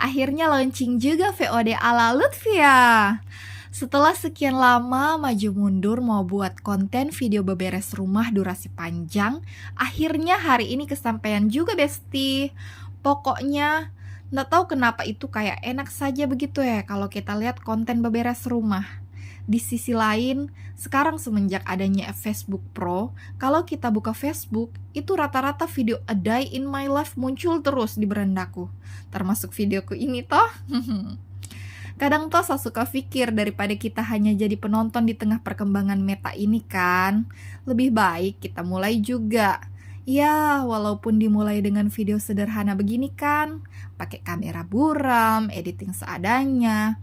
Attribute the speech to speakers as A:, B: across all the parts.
A: akhirnya launching juga VOD ala Lutfia. Setelah sekian lama maju mundur mau buat konten video beberes rumah durasi panjang, akhirnya hari ini kesampaian juga Besti. Pokoknya nggak tahu kenapa itu kayak enak saja begitu ya kalau kita lihat konten beberes rumah. Di sisi lain, sekarang semenjak adanya Facebook Pro, kalau kita buka Facebook, itu rata-rata video A Day in My Life muncul terus di berendaku. Termasuk videoku ini toh. Kadang toh saya suka pikir daripada kita hanya jadi penonton di tengah perkembangan meta ini kan, lebih baik kita mulai juga. Ya, walaupun dimulai dengan video sederhana begini kan, pakai kamera buram, editing seadanya,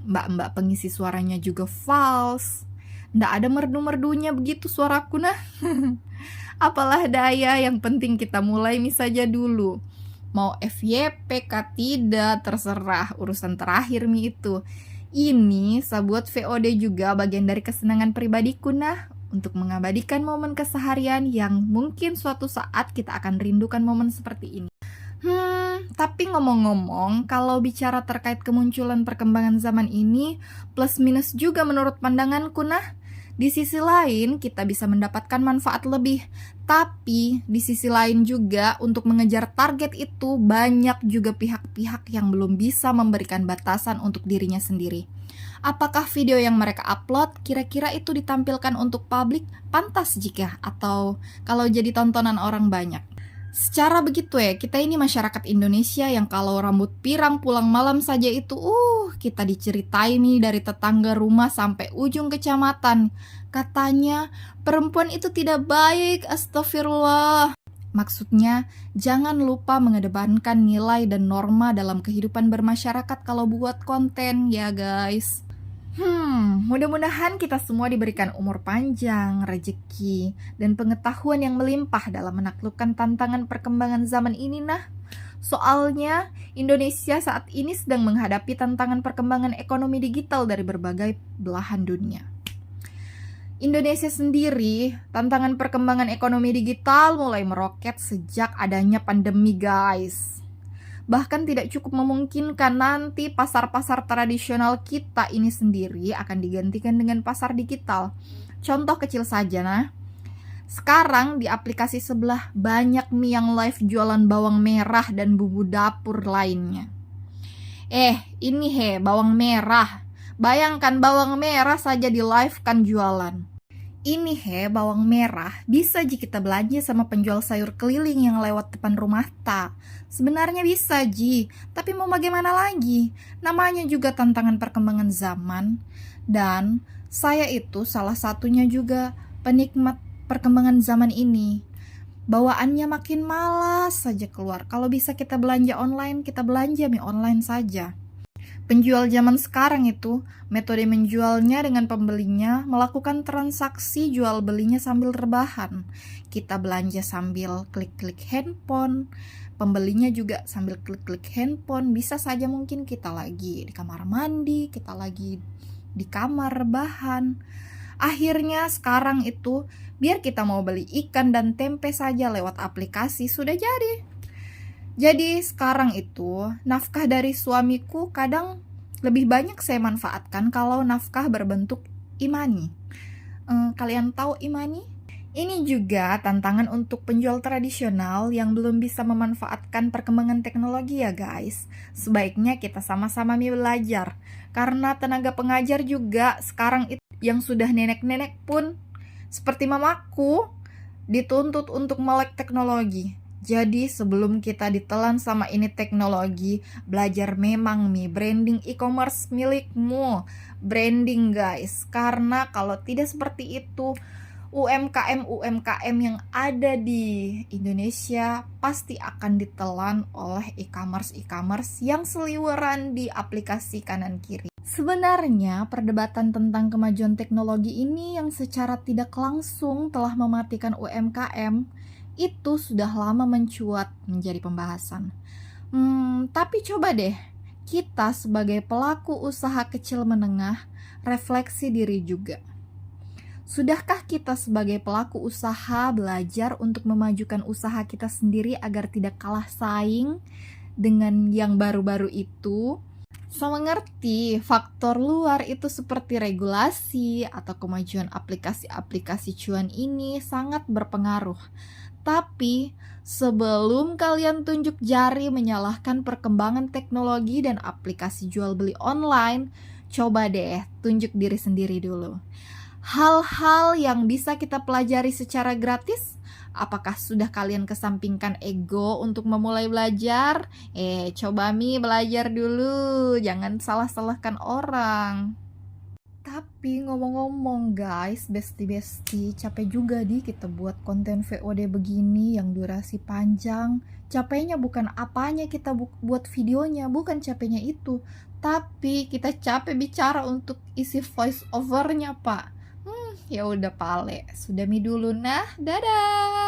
A: mbak-mbak pengisi suaranya juga false. Nggak ada merdu-merdunya begitu suaraku nah. Apalah daya, yang penting kita mulai saja dulu. Mau FYP kah tidak, terserah, urusan terakhir itu. Ini saya buat VOD juga bagian dari kesenangan pribadiku nah, untuk mengabadikan momen keseharian yang mungkin suatu saat kita akan rindukan momen seperti ini. Tapi ngomong-ngomong, kalau bicara terkait kemunculan perkembangan zaman ini, plus minus juga menurut pandanganku nah. Di sisi lain, kita bisa mendapatkan manfaat lebih. Tapi, di sisi lain juga, untuk mengejar target itu, banyak juga pihak-pihak yang belum bisa memberikan batasan untuk dirinya sendiri. Apakah video yang mereka upload, kira-kira itu ditampilkan untuk publik, pantas jika, atau kalau jadi tontonan orang banyak? Secara begitu ya, kita ini masyarakat Indonesia yang kalau rambut pirang pulang malam saja itu, kita diceritai nih dari tetangga rumah sampai ujung kecamatan. Katanya, perempuan itu tidak baik, astagfirullah. Maksudnya, jangan lupa mengedepankan nilai dan norma dalam kehidupan bermasyarakat kalau buat konten ya guys. Mudah-mudahan kita semua diberikan umur panjang, rezeki, dan pengetahuan yang melimpah dalam menaklukkan tantangan perkembangan zaman ini nah. Soalnya, Indonesia saat ini sedang menghadapi tantangan perkembangan ekonomi digital dari berbagai belahan dunia. Indonesia sendiri, tantangan perkembangan ekonomi digital mulai meroket sejak adanya pandemi guys. Bahkan tidak cukup memungkinkan nanti pasar-pasar tradisional kita ini sendiri akan digantikan dengan pasar digital. Contoh kecil saja nah. Sekarang di aplikasi sebelah banyak mie yang live jualan bawang merah dan bumbu dapur lainnya. Ini bawang merah. Bayangkan bawang merah saja di live kan jualan. Ini bawang merah bisa jika kita belanja sama penjual sayur keliling yang lewat depan rumah ta. Sebenarnya bisa tapi mau bagaimana lagi? Namanya juga tantangan perkembangan zaman. Dan saya itu salah satunya juga penikmat perkembangan zaman ini. Bawaannya makin malas saja keluar. Kalau bisa kita belanja online, kita belanja mie online saja. Penjual zaman sekarang itu, metode menjualnya dengan pembelinya melakukan transaksi jual belinya sambil rebahan. Kita belanja sambil klik-klik handphone, pembelinya juga sambil klik-klik handphone. Bisa saja mungkin kita lagi di kamar mandi, kita lagi di kamar rebahan. Akhirnya sekarang itu, biar kita mau beli ikan dan tempe saja lewat aplikasi, sudah jadi. Jadi sekarang itu nafkah dari suamiku kadang lebih banyak saya manfaatkan kalau nafkah berbentuk e-money. Kalian tahu e-money? Ini juga tantangan untuk penjual tradisional yang belum bisa memanfaatkan perkembangan teknologi ya guys. Sebaiknya kita sama-sama belajar. Karena tenaga pengajar juga sekarang itu yang sudah nenek-nenek pun seperti mamaku dituntut untuk melek teknologi. Jadi sebelum kita ditelan sama ini teknologi, belajar memang branding e-commerce milikmu. Branding guys, karena kalau tidak seperti itu, UMKM yang ada di Indonesia pasti akan ditelan oleh e-commerce yang seliweran di aplikasi kanan kiri. Sebenarnya perdebatan tentang kemajuan teknologi ini yang secara tidak langsung telah mematikan UMKM itu sudah lama mencuat menjadi pembahasan. Tapi coba deh, kita sebagai pelaku usaha kecil menengah, refleksi diri juga. Sudahkah kita sebagai pelaku usaha belajar untuk memajukan usaha kita sendiri agar tidak kalah saing dengan yang baru-baru itu. So mengerti, faktor luar itu seperti regulasi atau kemajuan aplikasi-aplikasi cuan ini sangat berpengaruh. Tapi sebelum kalian tunjuk jari menyalahkan perkembangan teknologi dan aplikasi jual beli online, coba deh tunjuk diri sendiri dulu. Hal-hal yang bisa kita pelajari secara gratis, apakah sudah kalian kesampingkan ego untuk memulai belajar? Coba belajar dulu, jangan salah-salahkan orang. Tapi ngomong-ngomong guys, besti-besti, capek juga kita buat konten VOD begini yang durasi panjang. Capeknya bukan apanya kita buat videonya, bukan capeknya itu. Tapi kita capek bicara untuk isi voice overnya, Pak. Ya udah pale, sudah dulu nah, dadah.